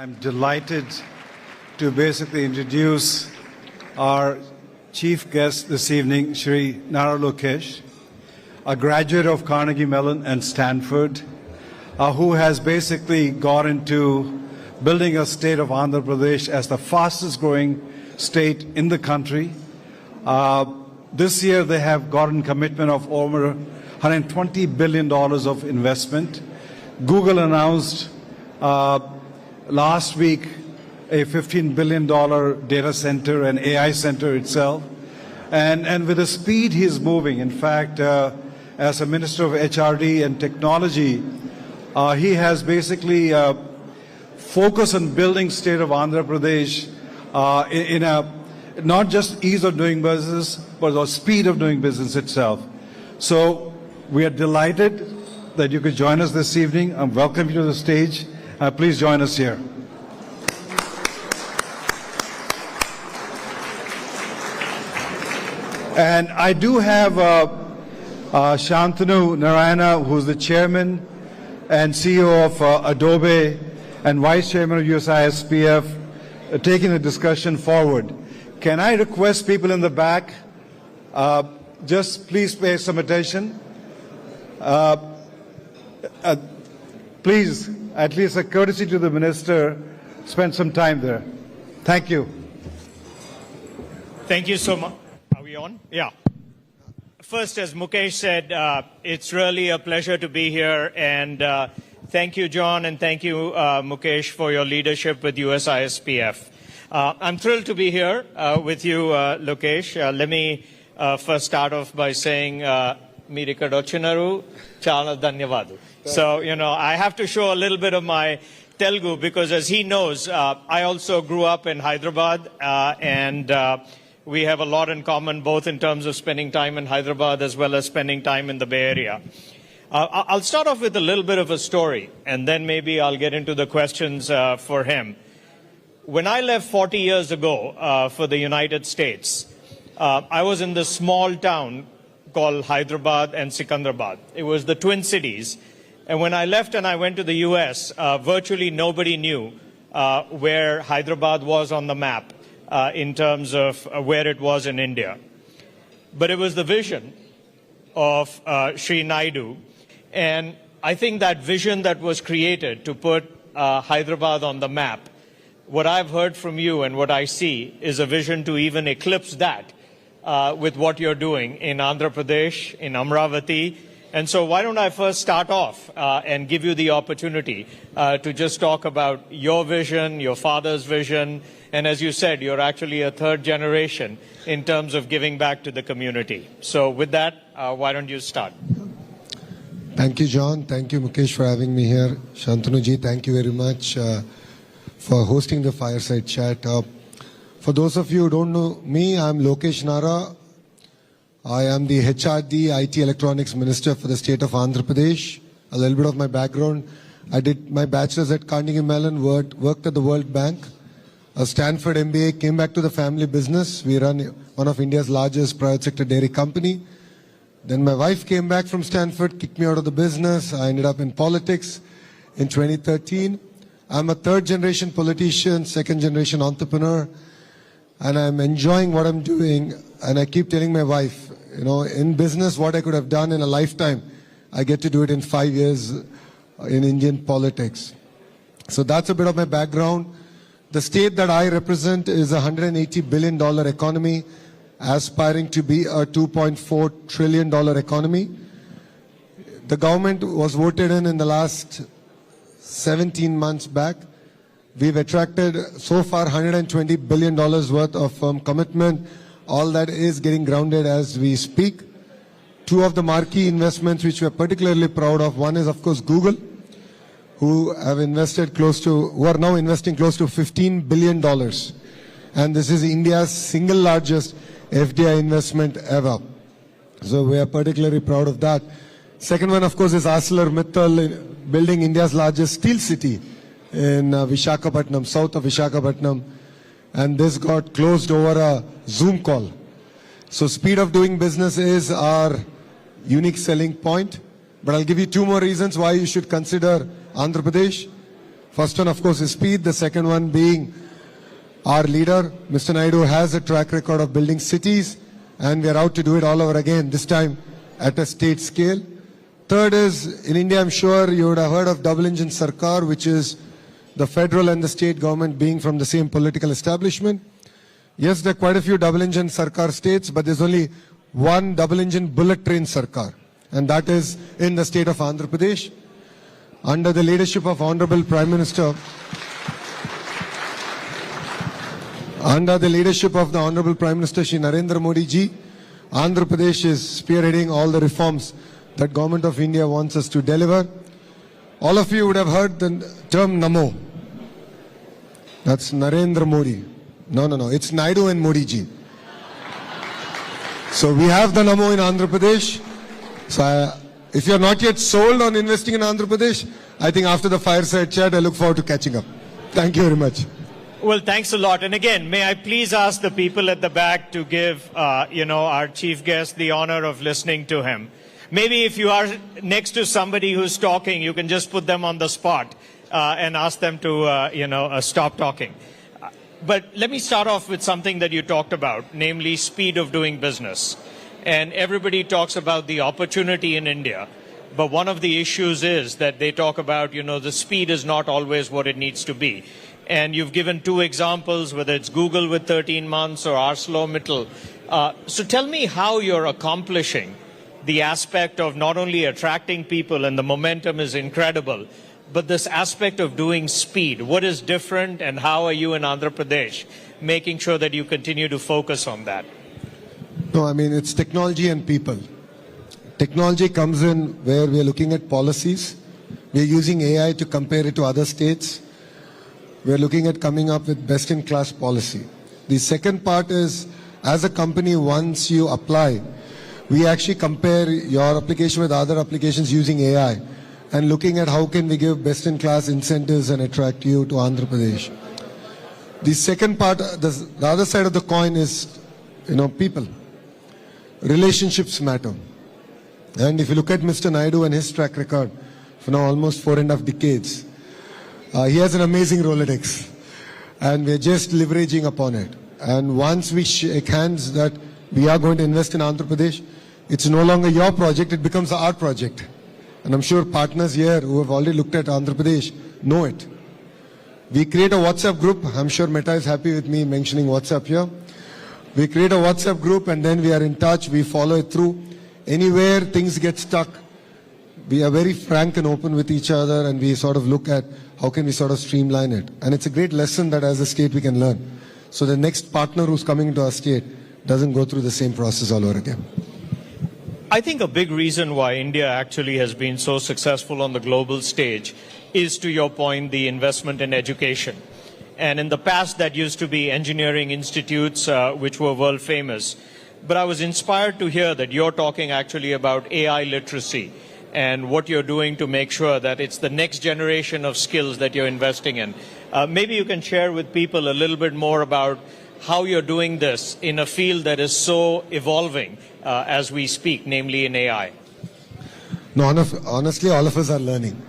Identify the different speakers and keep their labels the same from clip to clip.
Speaker 1: I'm delighted to basically introduce our chief guest this evening, Shri Nara Lokesh, a graduate of Carnegie Mellon and Stanford, who has basically got into building a state of Andhra Pradesh as the fastest growing state in the country. This year they have gotten commitment of over $120 billion of investment. Google announced last week a $15 billion data center and AI center itself. And with the speed he's moving, in fact, as a Minister of HRD and Technology, he has basically focused on building state of Andhra Pradesh in a not just ease of doing business, but the speed of doing business itself. So we are delighted that you could join us this evening. I welcome you to the stage. Please join us here. And I do have Shantanu Narayen, who's the chairman and CEO of Adobe and vice chairman of USISPF, taking the discussion forward. Can I request people in the back, just please pay some attention. Please, at least a courtesy to the minister, spend some time there. Thank you.
Speaker 2: Thank you so much. Are we on? Yeah. First, as Mukesh said, it's really a pleasure to be here. And thank you, John, and thank you, Mukesh, for your leadership with USISPF. I'm thrilled to be here with you, Lokesh. Let me first start off by saying, Meere Kadochinaru, Chala Dhanyavadu. So, I have to show a little bit of my Telugu because, as he knows, I also grew up in Hyderabad, and we have a lot in common, both in terms of spending time in Hyderabad as well as spending time in the Bay Area. I'll start off with a little bit of a story, and then maybe I'll get into the questions for him. When I left 40 years ago for the United States, I was in this small town called Hyderabad and Secunderabad. It was the Twin Cities. And when I left and I went to the US, virtually nobody knew where Hyderabad was on the map in terms of where it was in India. But it was the vision of Shri Naidu. And I think that vision that was created to put Hyderabad on the map, what I've heard from you and what I see is a vision to even eclipse that with what you're doing in Andhra Pradesh, in Amravati. And so why don't I first start off and give you the opportunity to just talk about your vision, your father's vision, and as you said, you're actually a third generation in terms of giving back to the community. So with that, why don't you start?
Speaker 3: Thank you, John. Thank you, Mukesh, for having me here. Shantanu ji, thank you very much for hosting the Fireside Chat. For those of you who don't know me, I'm Lokesh Nara. I am the HRD IT Electronics Minister for the state of Andhra Pradesh. A little bit of my background. I did my bachelor's at Carnegie Mellon, worked at the World Bank, a Stanford MBA, came back to the family business. We run one of India's largest private sector dairy company. Then my wife came back from Stanford, kicked me out of the business. I ended up in politics in 2013. I'm a third generation politician, second generation entrepreneur, and I'm enjoying what I'm doing. And I keep telling my wife, in business, what I could have done in a lifetime, I get to do it in 5 years in Indian politics. So that's a bit of my background. The state that I represent is a $180 billion economy, aspiring to be a $2.4 trillion economy. The government was voted in the last 17 months back. We've attracted so far $120 billion worth of firm commitment. All that is getting grounded as we speak. Two of the marquee investments which we're particularly proud of, one is of course Google, who are now investing close to $15 billion. And this is India's single largest FDI investment ever. So we are particularly proud of that. Second one, of course, is ArcelorMittal building India's largest steel city in Visakhapatnam, south of Visakhapatnam. And this got closed over a Zoom call. So speed of doing business is our unique selling point. But I'll give you two more reasons why you should consider Andhra Pradesh. First one, of course, is speed. The second one being our leader, Mr. Naidu, has a track record of building cities, and we are out to do it all over again, this time at a state scale. Third is, in India, I'm sure you would have heard of double engine Sarkar, which is the federal and the state government being from the same political establishment. Yes, there are quite a few double engine Sarkar states, but there's only one double engine bullet train Sarkar, and that is in the state of Andhra Pradesh. Under the leadership of Honorable Prime Minister, under the leadership of the Honorable Prime Minister Shri Narendra Modi ji, Andhra Pradesh is spearheading all the reforms that Government of India wants us to deliver. All of you would have heard the term Namo. That's Narendra Modi. No, it's Naidu and Modi ji. So we have the Namo in Andhra Pradesh. So if you are not yet sold on investing in Andhra Pradesh, I think after the fireside chat, I look forward to catching up. Thank you very much.
Speaker 2: Well, thanks a lot. And again, may I please ask the people at the back to give, our chief guest the honor of listening to him. Maybe if you are next to somebody who's talking, you can just put them on the spot and ask them to, stop talking. But let me start off with something that you talked about, namely speed of doing business. And everybody talks about the opportunity in India. But one of the issues is that they talk about, the speed is not always what it needs to be. And you've given two examples, whether it's Google with 13 months or ArcelorMittal. So tell me how you're accomplishing the aspect of not only attracting people, and the momentum is incredible, but this aspect of doing speed. What is different, and how are you in Andhra Pradesh making sure that you continue to focus on that?
Speaker 3: No, I mean, it's technology and people. Technology comes in where we are looking at policies. We are using AI to compare it to other states. We are looking at coming up with best-in-class policy. The second part is, as a company, once you apply, we actually compare your application with other applications using AI and looking at how can we give best-in-class incentives and attract you to Andhra Pradesh. The second part, the other side of the coin is, people. Relationships matter. And if you look at Mr. Naidu and his track record for now almost 4.5 decades, he has an amazing Rolodex, and we're just leveraging upon it. And once we shake hands that we are going to invest in Andhra Pradesh, it's no longer your project, it becomes our project. And I'm sure partners here who have already looked at Andhra Pradesh know it. We create a WhatsApp group. I'm sure Meta is happy with me mentioning WhatsApp here. We create a WhatsApp group, and then we are in touch, we follow it through. Anywhere things get stuck, we are very frank and open with each other, and we sort of look at how can we sort of streamline it. And it's a great lesson that as a state we can learn. So the next partner who's coming into our state doesn't go through the same process all over again.
Speaker 2: I think a big reason why India actually has been so successful on the global stage is, to your point, the investment in education. And in the past, that used to be engineering institutes, which were world famous. But I was inspired to hear that you're talking actually about AI literacy and what you're doing to make sure that it's the next generation of skills that you're investing in. Maybe you can share with people a little bit more about how you're doing this in a field that is so evolving as we speak, namely in AI.
Speaker 3: No, honestly, all of us are learning.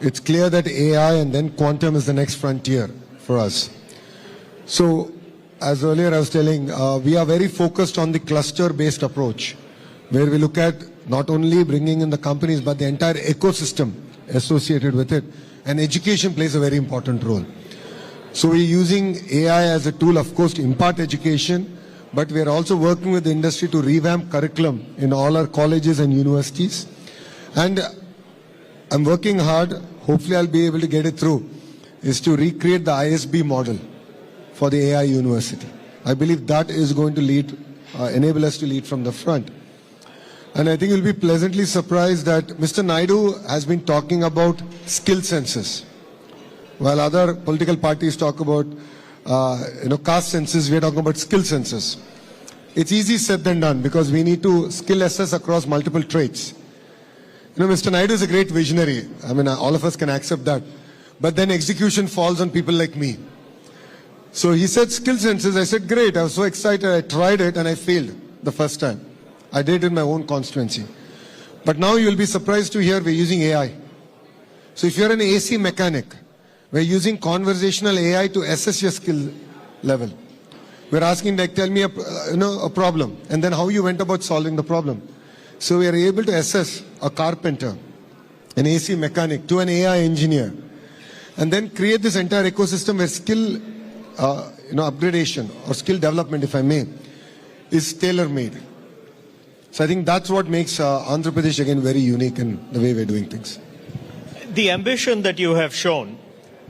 Speaker 3: It's clear that AI and then quantum is the next frontier for us. So, as earlier I was telling, we are very focused on the cluster-based approach, where we look at not only bringing in the companies, but the entire ecosystem associated with it. And education plays a very important role. So we're using AI as a tool, of course, to impart education, but we're also working with the industry to revamp curriculum in all our colleges and universities. And I'm working hard, hopefully I'll be able to get it through, is to recreate the ISB model for the AI university. I believe that is going to lead, enable us to lead from the front. And I think you'll be pleasantly surprised that Mr. Naidu has been talking about skill census. While other political parties talk about caste census, we are talking about skill census. It's easy said than done because we need to skill assess across multiple traits. Mr. Naidu is a great visionary. I mean, all of us can accept that. But then execution falls on people like me. So he said skill census. I said, great. I was so excited. I tried it and I failed the first time. I did it in my own constituency. But now you'll be surprised to hear we're using AI. So if you're an AC mechanic, we're using conversational AI to assess your skill level. We're asking, like, tell me a problem, and then how you went about solving the problem. So we are able to assess a carpenter, an AC mechanic, to an AI engineer, and then create this entire ecosystem where skill upgradation or skill development, if I may, is tailor-made. So I think that's what makes Andhra Pradesh again very unique in the way we're doing things.
Speaker 2: The ambition that you have shown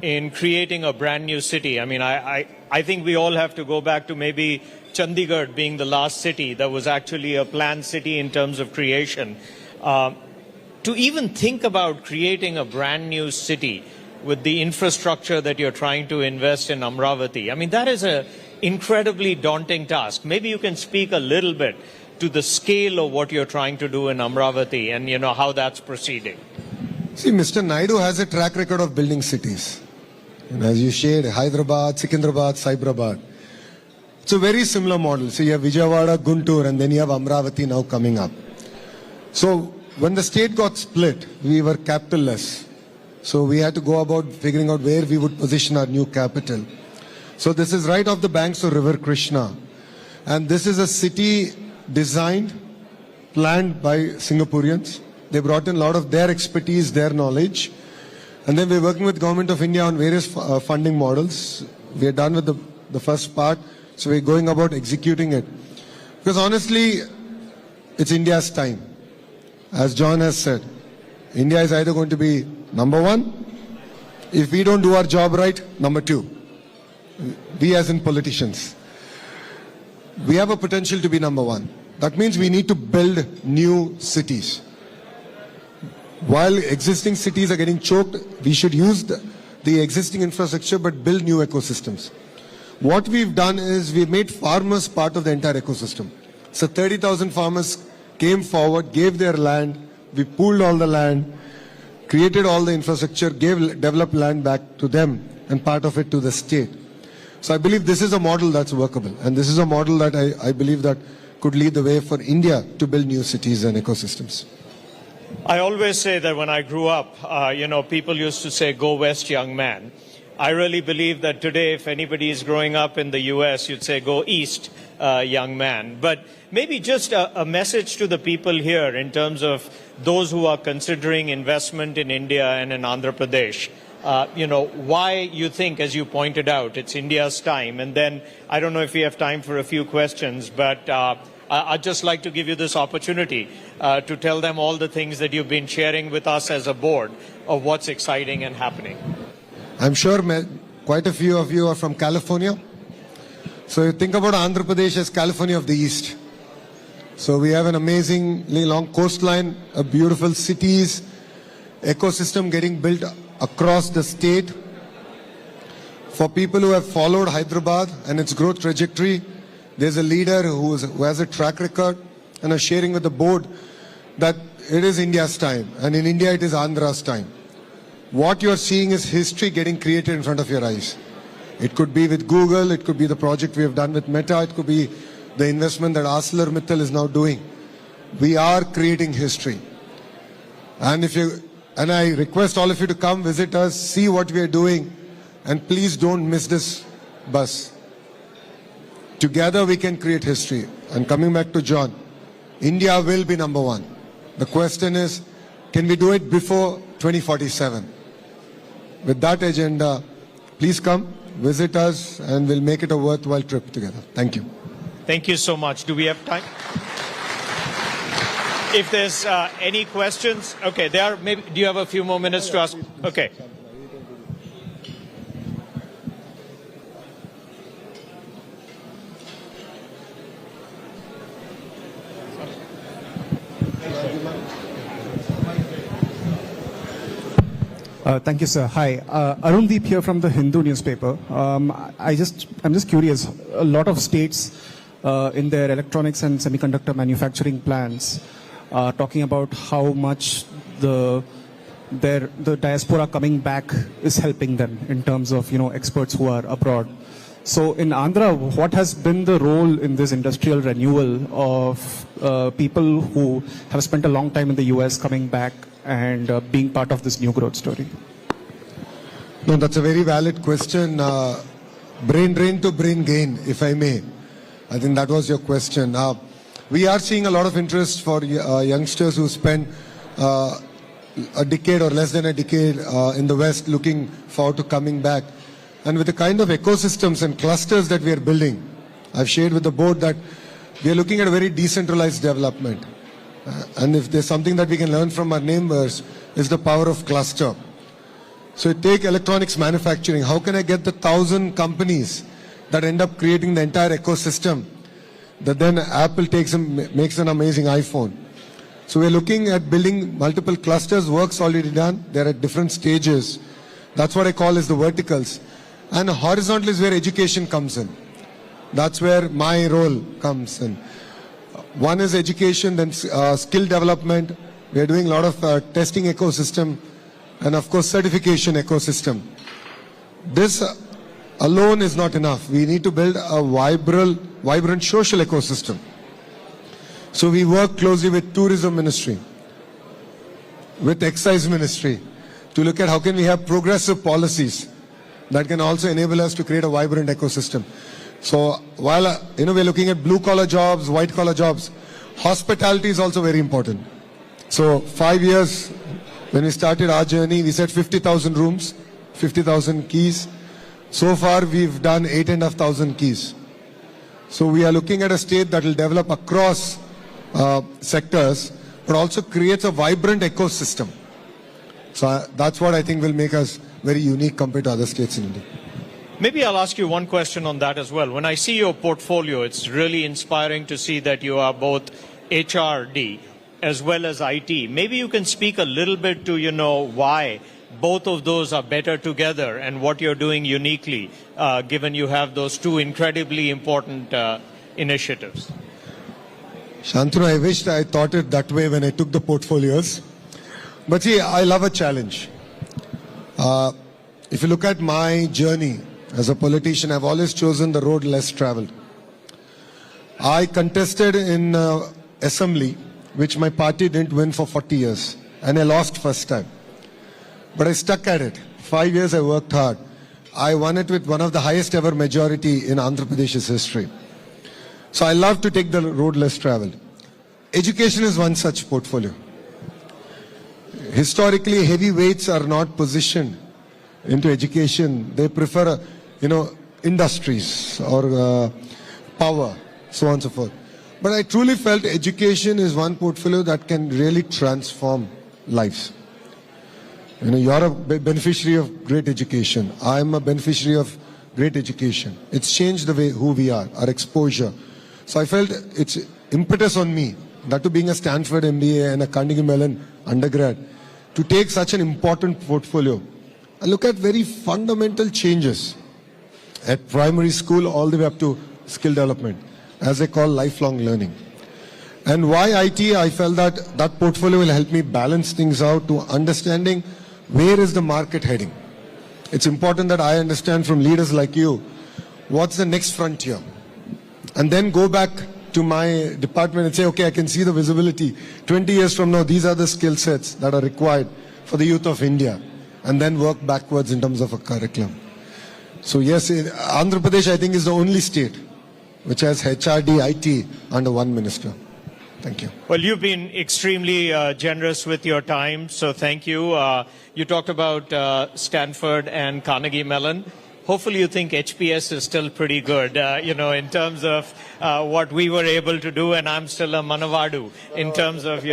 Speaker 2: in creating a brand new city, I mean, I think we all have to go back to maybe Chandigarh being the last city that was actually a planned city in terms of creation. To even think about creating a brand new city with the infrastructure that you're trying to invest in Amravati, I mean, that is an incredibly daunting task. Maybe you can speak a little bit to the scale of what you're trying to do in Amravati and, you know, how that's proceeding.
Speaker 3: See, Mr. Naidu has a track record of building cities. And as you shared, Hyderabad, Secunderabad, Cyberabad. It's a very similar model. So you have Vijayawada, Guntur, and then you have Amravati now coming up. So when the state got split, we were capitalless. So we had to go about figuring out where we would position our new capital. So this is right off the banks of River Krishna. And this is a city designed, planned by Singaporeans. They brought in a lot of their expertise, their knowledge. And then we're working with Government of India on various funding models. We're done with the first part. So we're going about executing it. Because honestly, it's India's time. As John has said, India is either going to be number one, if we don't do our job right, number two. We as in politicians. We have a potential to be number one. That means we need to build new cities. While existing cities are getting choked, we should use the existing infrastructure but build new ecosystems. What we've done is we've made farmers part of the entire ecosystem. So 30,000 farmers came forward, gave their land, we pooled all the land, created all the infrastructure, developed land back to them and part of it to the state. So I believe this is a model that's workable, and this is a model that I believe that could lead the way for India to build new cities and ecosystems.
Speaker 2: I always say that when I grew up, people used to say, go west, young man. I really believe that today, if anybody is growing up in the US, you'd say, go east, young man. But maybe just a message to the people here in terms of those who are considering investment in India and in Andhra Pradesh. Why you think, as you pointed out, it's India's time. And then I don't know if we have time for a few questions, but I'd just like to give you this opportunity to tell them all the things that you've been sharing with us as a board of what's exciting and happening.
Speaker 3: I'm sure quite a few of you are from California. So you think about Andhra Pradesh as California of the East. So we have an amazingly long coastline, a beautiful cities, ecosystem getting built across the state. For people who have followed Hyderabad and its growth trajectory, there's a leader who has a track record and is sharing with the board that it is India's time, and in India it is Andhra's time. What you're seeing is history getting created in front of your eyes. It could be with Google, it could be the project we have done with Meta, it could be the investment that ArcelorMittal is now doing. We are creating history. And I request all of you to come visit us, see what we are doing, and please don't miss this bus. Together we can create history. And coming back to John, India will be number one. The question is, can we do it before 2047? With that agenda, please come, visit us, and we'll make it a worthwhile trip together. Thank you.
Speaker 2: Thank you so much. Do we have time? If there's any questions, okay, maybe, do you have a few more minutes to ask? Okay.
Speaker 4: Thank you, sir. Hi, Arundeep here from the Hindu newspaper. I'm just curious. A lot of states in their electronics and semiconductor manufacturing plans are talking about how much the diaspora coming back is helping them in terms of experts who are abroad. So in Andhra, what has been the role in this industrial renewal of people who have spent a long time in the US coming back and being part of this new growth story?
Speaker 3: No, that's a very valid question. Brain drain to brain gain, if I may. I think that was your question. We are seeing a lot of interest for youngsters who spend a decade or less than a decade in the West looking forward to coming back. And with the kind of ecosystems and clusters that we are building, I've shared with the board that we are looking at a very decentralized development. And if there's something that we can learn from our neighbors, is the power of cluster. So take electronics manufacturing. How can I get the 1,000 companies that end up creating the entire ecosystem that then Apple takes and makes an amazing iPhone? So we're looking at building multiple clusters. Work's already done. They're at different stages. That's what I call as the verticals. And horizontal is where education comes in. That's where my role comes in. One is education, then skill development. We're doing a lot of testing ecosystem and of course certification ecosystem. This alone is not enough. We need to build a vibrant social ecosystem. So we work closely with tourism ministry, with excise ministry to look at how can we have progressive policies that can also enable us to create a vibrant ecosystem. So while we're looking at blue collar jobs, white collar jobs, hospitality is also very important. So 5 years when we started our journey, we said 50,000 rooms, 50,000 keys. So far we've done 8,500 keys. So we are looking at a state that will develop across sectors, but also creates a vibrant ecosystem. So that's what I think will make us very unique compared to other states in India.
Speaker 2: Maybe I'll ask you one question on that as well. When I see your portfolio, it's really inspiring to see that you are both HRD as well as IT. Maybe you can speak a little bit to, why both of those are better together and what you're doing uniquely, given you have those two incredibly important initiatives.
Speaker 3: Shantanu, I wished I thought it that way when I took the portfolios. But see, I love a challenge. If you look at my journey as a politician, I've always chosen the road less traveled. I contested in assembly, which my party didn't win for 40 years. And I lost first time. But I stuck at it. 5 years I worked hard. I won it with one of the highest ever majority in Andhra Pradesh's history. So I love to take the road less traveled. Education is one such portfolio. Historically, heavyweights are not positioned into education. They prefer, industries or power, so on and so forth. But I truly felt education is one portfolio that can really transform lives. You're a beneficiary of great education. I'm a beneficiary of great education. It's changed the way who we are, our exposure. So I felt it's impetus on me, that to being a Stanford MBA and a Carnegie Mellon undergrad, to take such an important portfolio and look at very fundamental changes at primary school all the way up to skill development, as I call lifelong learning. And why IT? I felt that that portfolio will help me balance things out to understanding where is the market heading. It's important that I understand from leaders like you, what's the next frontier? And then go back to my department and say, okay, I can see the visibility. 20 years from now, these are the skill sets that are required for the youth of India. And then work backwards in terms of a curriculum. So yes, Andhra Pradesh, I think, is the only state which has HRD, IT under one minister. Thank you.
Speaker 2: Well, you've been extremely generous with your time, so thank you. You talked about Stanford and Carnegie Mellon. Hopefully you think HPS is still pretty good, in terms of what we were able to do, and I'm still a Manavadu in terms of,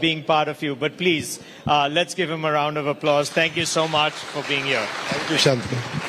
Speaker 2: being part of you. But please, let's give him a round of applause. Thank you so much for being here.
Speaker 3: Thank you, Shantanu.